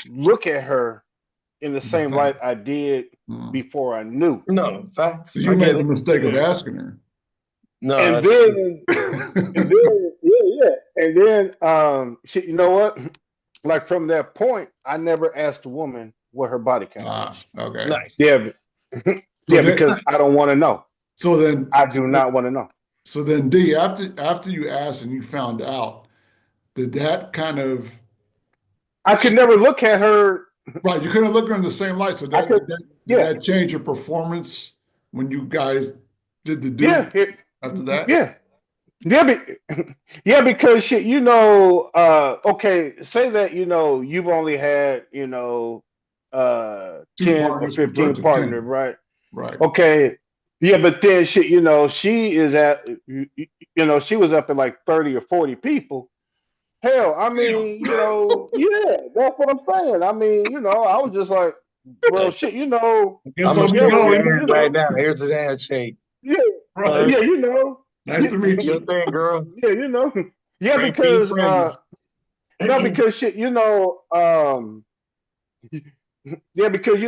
look at her in the same light I did mm. before I knew. No, facts. So you I made get the it. mistake of asking her. No, And that's true. then, yeah. And then, you know what? Like from that point, I never asked a woman what her body count Ah, was. okay. Nice. Yeah, So yeah, then, because I don't want to know. so then, I do not want to know. so then, D, after you asked and you found out, did that kind of I could never look at her. right? You couldn't look at her in the same light. So I that could, did yeah, that change your performance when you guys did the yeah, do after that? yeah. Yeah, yeah, because shit, okay, say that, you've only had, Two 10 or partners compared 15 to partners, 10. right? Right. Okay. Yeah, but then shit, she is at, she was up at like 30 or 40 people. Hell, I Damn. mean, yeah, that's what I'm saying. I mean, I was just like, well, Hey, shit, Guess I'm I'll gonna be yeah, shake well, your going. hand right now. Here's the handshake. yeah, Hug. Right. yeah, Nice to meet Your you. thing, girl. yeah, yeah, Great being because, friends. no, because shit, yeah, because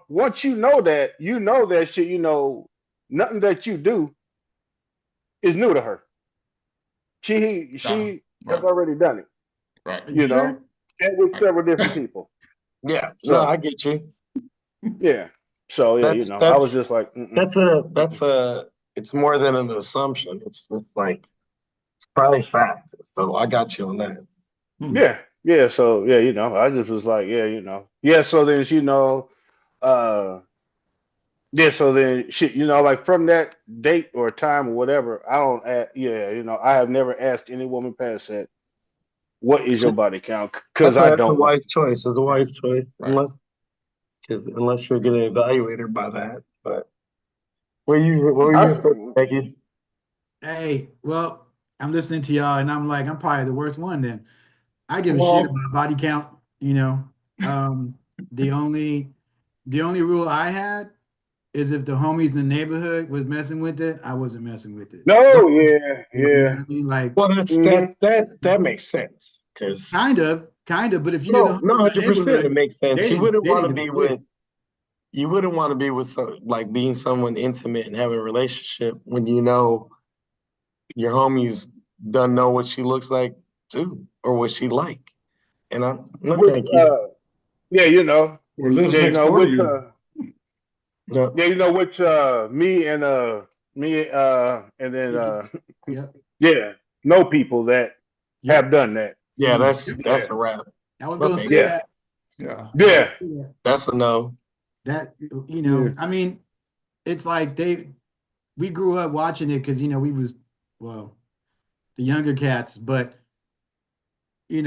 once you know that shit, nothing that you do is new to her. Ah, She has right. already done it, Right. Are you sure? and with Right. several different people. Yeah. No, I So get you. yeah, so yeah, That's I was that's just like, that's a it's more than an assumption. It's like it's probably fact. So I got you on that. Hmm. yeah, yeah. So yeah, I just was like, yeah, yeah. So then, uh, yeah. So then, shit, like from that date or time or whatever, I don't, yeah, I have never asked any woman past that. What is your body count? I Because think I that's a don't know. wise choice. It's a wise choice, Right. unless you're going to evaluate her by that. But what were you I, gonna say, Becky? Hey, well, I'm listening to y'all, and I'm like, I'm probably the worst one then. I give a shit Well, about body count, you know. Um, the only the only rule I had is if the homies in the neighborhood was messing with it, I wasn't messing with it. no, yeah, You know yeah. what I mean? Like Well, that's Hmm. that makes sense because kind of, but if you knew the no, homies in the 100% it neighborhood, makes sense. they didn't give a shit. You wouldn't want to be with like being someone intimate and having a relationship when your homies don't know what she looks like too or what she like. And I'm no, With thank you. yeah, or lives yeah, next door to with you. No, yeah, with me and then Thinking, yep, yeah, know people that have yep. done that. yeah, Yeah, that's a wrap. I was gonna Okay, say yeah, that. Yeah. I was gonna yeah, say that. that's a no. That yeah. I mean, it's like we grew up watching it because we was well the younger cats, but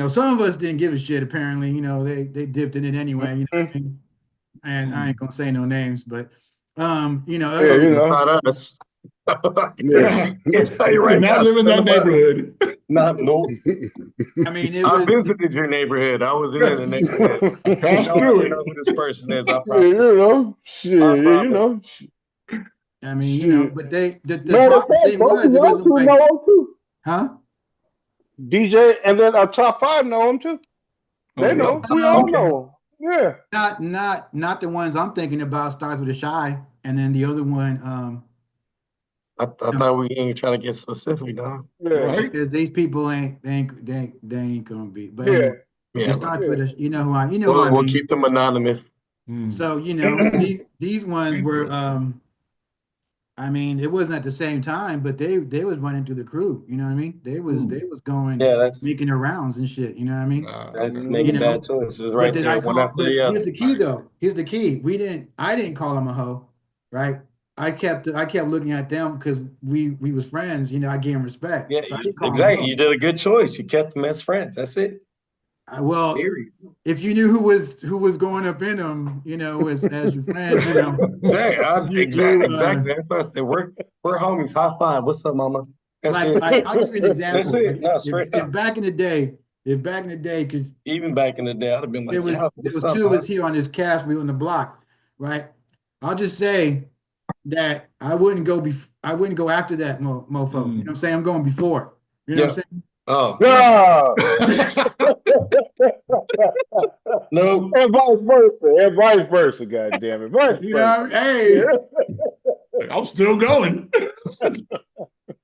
some of us didn't give a shit. Apparently, they dipped in it anyway. You know what Mhm. I mean? And I ain't Mm. gonna say no names, but Yeah, other. It's not us. yeah. Can't tell you We did right not now. live in None that of us. neighborhood. Not nope. I mean, it I was. visited your neighborhood. I was in the Yes. neighborhood. Pass No, I through don't it. know who this person is. I Yeah, promise. I shit, promise. I mean, shit. but the Matter of problem fact, thing both of was it y'all wasn't two like, know him too. huh? DJ and then our top five know him too. Oh, They really? know. We all Um, Okay. know him. Yeah. not the ones I'm thinking about starts with a shy, and then the other one, I you know, thought we ain't trying to get specific, dog. Yeah. Right? because these people they ain't gonna be. But Yeah. anyway, it Yeah, bro. starts Yeah. with a you know who I We'll mean. keep them anonymous. Hmm. So these ones were Interesting. I mean, it wasn't at the same time, but they was running through the crew. You know what I mean? Hmm. They was going Yeah, that's making the rounds and shit. You know what I mean? that's Hmm. You making bad know. choices But right did there, I one call? after But the here's other. the key, Right. though. Here's the key. I didn't call them a hoe, right? I kept looking at them because we was friends. I gave them respect, Yeah, so I didn't call them a exactly. hoe. You did a good choice. You kept them as friends. That's it. Well, Period. if you knew who was going up in them, as your friends, Exactly. That's what I said. We're homies. High five. What's up, mama? That's it. I'll give you an That's example. it. No, straight If up. back in the day, because Even back in the day, I'd have been like, yeah, there what's was up, two of huh? us here on this cast, we were on the block, right? I'll just say that I wouldn't go after that mofo. You know what I'm saying? I'm going before. You know what Yeah. I'm Oh, No. no. And vice versa. And vice versa, God damn it. Vice versa. Hey, I'm still going.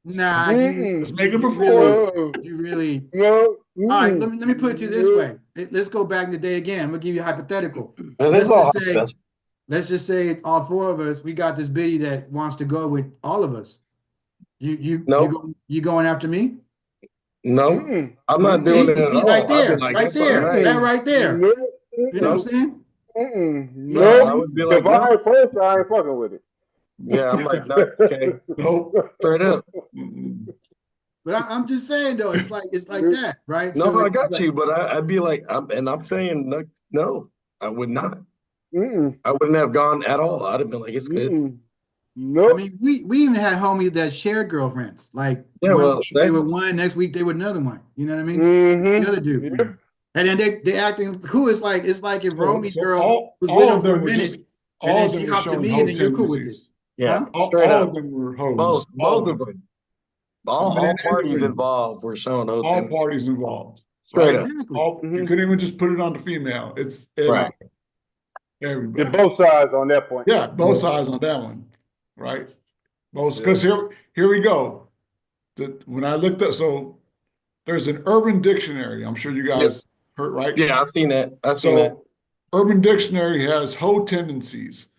nah, Mm-mm. Let's make it you before. really. No. All right, Mm-mm. let me put it to you this way. Let's go back in the day again. I'm gonna give you a hypothetical. It is Let's all just say, that's let's just say all four of us, we got this biddy that wants to go with all of us. nope. You going after me? No. Mm-mm. I'm not doing See, it at see right all. I'd be there, like, right that's all there, right. that Mm-mm. right there. No. You know what I'm Nope. saying? Mm-mm. No, Yeah, I No. would be If like, no. I ain't first, I ain't fucking with it. Yeah, I'm like, no, okay. Nope. Straight up. but I'm just saying though, it's like that, right? No, So I it's got like, you, but I'd be like, I'm saying no, no, I would not. Mm-mm. I wouldn't have gone at all. I'd have been like, it's good. Mm-mm. I Nope. mean, we even had homies that shared girlfriends. Like Yeah, one well, week they were that's one, next week they were another one. You know what I mean? The Mm-hmm. other dude. Yep. And then they acting cool. It's like if So, Romy's so girl all was with all him of for them a were minute, just and all then of she them were hopped to showing me, and hoe then you're cool with it. tendencies. yeah, Huh? straight All up. of them were Both hoes. All both of of them. them. So All men and parties women, involved were showing those all tendencies. parties involved, Straight right? up. Exactly. All you Mm-hmm. couldn't even just put it on the female. It's Right. everybody. Did Everybody. both sides on that point. Yeah, both sides on that one, right? Both Yeah. because here we go. When I looked up, so there's an Urban Dictionary. I'm sure you Yep. guys heard, right? Yeah, I seen that. I seen that. So Urban Dictionary has hoe tendencies,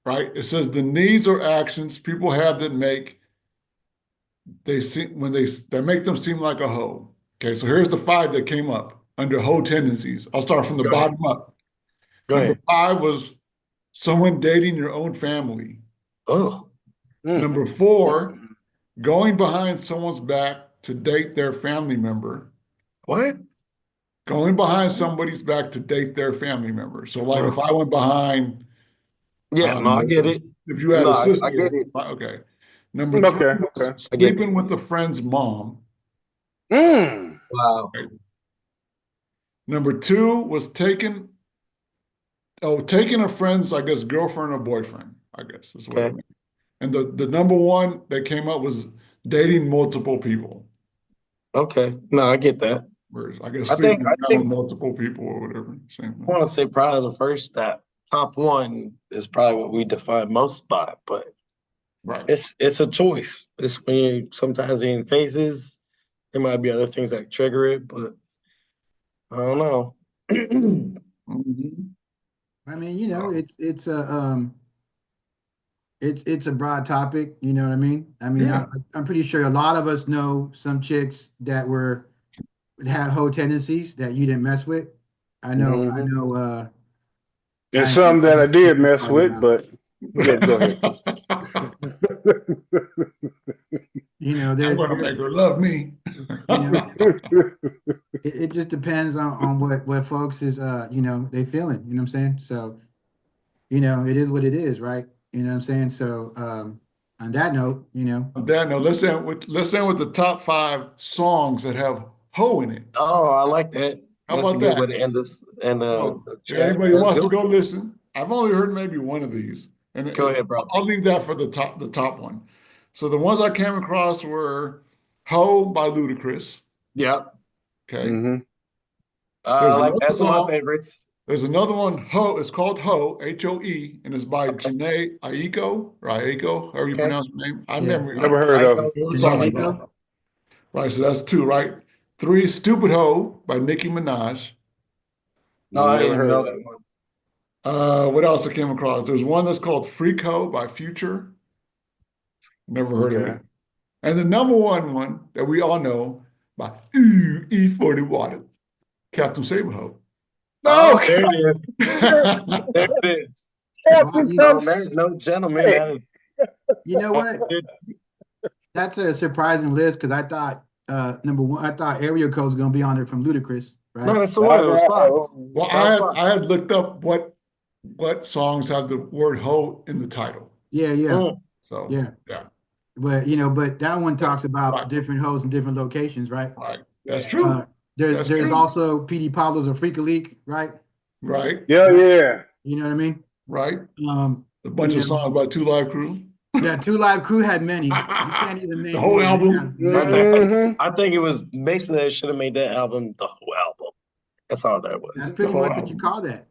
right? It says the needs or actions people have that make they seem when they make them seem like a hoe. Okay, so here's the five that came up under hoe tendencies. I'll start from the Go ahead. bottom up. Go Number ahead. five was someone dating your own family. Oh, Mm. Number four, going behind someone's back to date their family member. what? Going behind somebody's back to date their family member. So, like if Oh. I went behind, Yeah, no, I get um, it. if you had No, a I sister, get it. okay. Number three Okay. was Okay. I get it. sleeping with a friend's mom. Mm. Wow. Right? Number two was taking a friend's, I guess, girlfriend or boyfriend, I guess is what it Okay. meant. And the number one that came up was dating multiple people. Okay. No, I get that. Whereas I guess I think sleeping I around with think multiple people or whatever. Same I thing. want to say probably the first that top one is probably what we define most by, but Right. it's a choice. It's when you sometimes in phases, there might be other things that trigger it, but I don't know. Mhm. I mean, it's a broad topic. You know what I mean? I mean, Yeah. I'm pretty sure a lot of us know some chicks that had hoe tendencies that you didn't mess with. I know. I Mm-hmm. know. And I some that I did mess talking with, about. but go ahead. I'm There's gonna make her love me. you know, it just depends on what folks is they feeling. You know what I'm saying? So it is what it is, right? You know what I'm saying? So on that note, Daniel, let's end with the top five songs that have "ho" in it. Oh, I like that. How That's a about good way that? to end this and So, the if chat. anybody Let's wants to go. go listen, I've only heard maybe one of these, and Go ahead, bro. I'll leave that for the top one. So the ones I came across were "Ho" by Ludacris. Yeah. Okay. Mm-hmm. I There's like another that's one of my song. favorites. There's another one, Ho. It's called Ho, H-O-E, and it's by Janae Aiko, or Aiko, however you Okay. pronounce her name. I yeah, never Never heard I of go him. know what I'm Janae talking Aiko. about. Right, so that's two, right? Three, Stupid Ho by Nicki Minaj. No, I Never didn't even heard know of him. that one. What else I came across? There's one that's called Freak Ho by Future. Never heard of Okay. it. And the number one that we all know by Ooh, E40 Water, Captain Saberho. No, Oh, there it is. There it is. Well, Captain On that note, gentlemen, Hey. that is you know what? good. That's a surprising list because I thought number one, I thought Area Code was gonna be on there from Ludacris. right? No, that's the one. It was 5. Well, I had looked up what songs have the word "ho" in the title. Yeah, yeah, Mm. So yeah. yeah, But but that one talks about right, different hoes in different locations, right? right. That's true. That's There's true. also PD Pablo's a Freak League, right? Right, Yeah, Right? yeah. You know what I mean? right. Um, A bunch you of songs by Two Live Crew. yeah, Two Live Crew had many. You can't even The name whole one. They album. have many. I think it was basically they should have made that album the whole album. That's all that That's was. pretty whole much what you album. call that,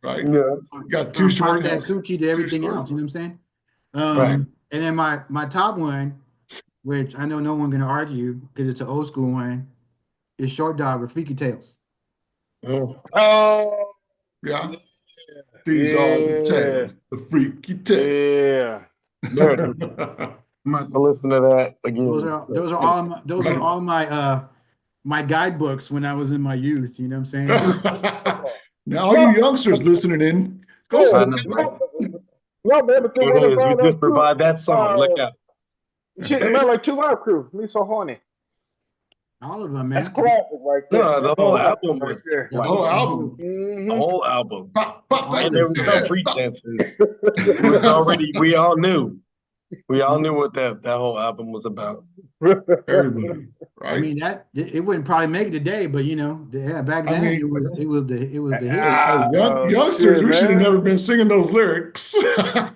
Right. Yeah. Got Too From Short Pop That Hits. Coochie to everything else. You know what I'm saying? Right. And then my top one, which I know no one's gonna argue because it's an old school one, is Short Dog with Freaky Tales. Mm. Oh, Yeah. These are the tales, the freaky tales. yeah. There it is. I'm about to listen to that again. Those are all my my guidebooks when I was in my youth. You know what I'm saying? Now, all you youngsters listening in, go Yeah. I for know, it. right? No, man, but the Here one it is. We about just too. revived that song. Look out. Shit, man, like Two Live Crew. Me so horny. All of them, That's man. classic right there. No, the That's whole classic album right was there. The The like whole whole album. the Mm-hmm. whole album. Pop All And that there of was them. no yeah, freak stop. dances. It was already we all knew. We all knew what that whole album was about. Everybody, I right? mean that it wouldn't probably make it today, but yeah, back I then mean, it was the hit. as Oh, youngsters, shit, we should have man. never been singing those lyrics. Shit. I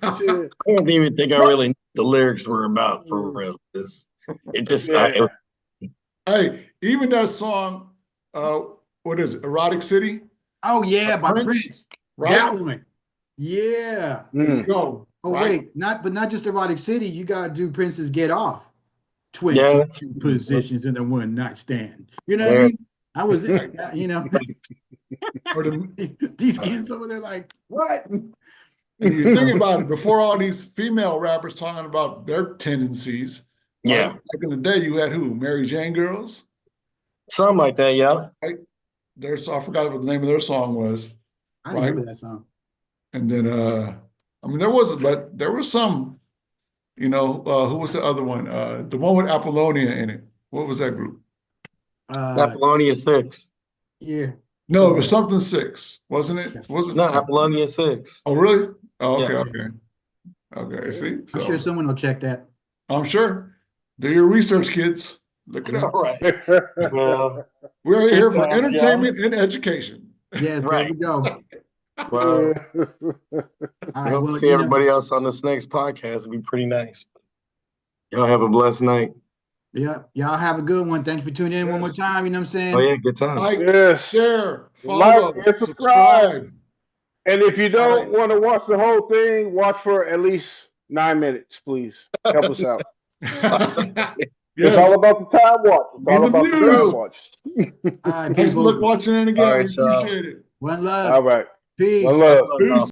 don't even think I No. really knew what the lyrics were about for real. It just Yeah. it was, Hey, even that song, uh, what is it? Erotic City? Oh yeah, by Prince, Prince. right? That one. Yeah. There you Mm. go. Oh Right? wait, not just Erotic City. You gotta do Prince's Get Off. yeah, 20 that's positions in a one night stand. You know what I there. mean? I was Right. Or these kids over there like, what? and you think about it, before all these female rappers talking about their tendencies, right? Yeah, Back in the day, you had who? Mary Jane Girls, something like that. Yeah, right? I forgot what the name of their song was, I right? remember that song. And then, I mean, there was some, who was the other one? The one with Apollonia in it. What was that group? Apollonia 6. Yeah. No, it was something six, wasn't it? Was it? No, Apollonia 6. Oh, really? Oh, okay, Yeah. okay. Okay, see? I'm sure So someone will check that. I'm sure. Do your research, kids. Look it All up. right. Well, We're here for times, y'all. entertainment and education. Yes, there right. we go. Well, All I right. hope Well, to see everybody else on this next podcast. It'd be pretty nice. Y'all have a blessed night. yeah, y'all have a good one. Thanks for tuning in one more Yes. time. You know what I'm saying? Oh yeah, good times. Like, Yes. share, Like follow, and subscribe. subscribe. And if you All don't right. want to watch the whole thing, watch for at least 9 minutes, please. Help us out. It's all Yes. about the time watch. It's Be all the about the views. time watch. All right, Thanks for people. watching in again. All We right, y'all. appreciate it. One love. All right. Peace. One love. Peace.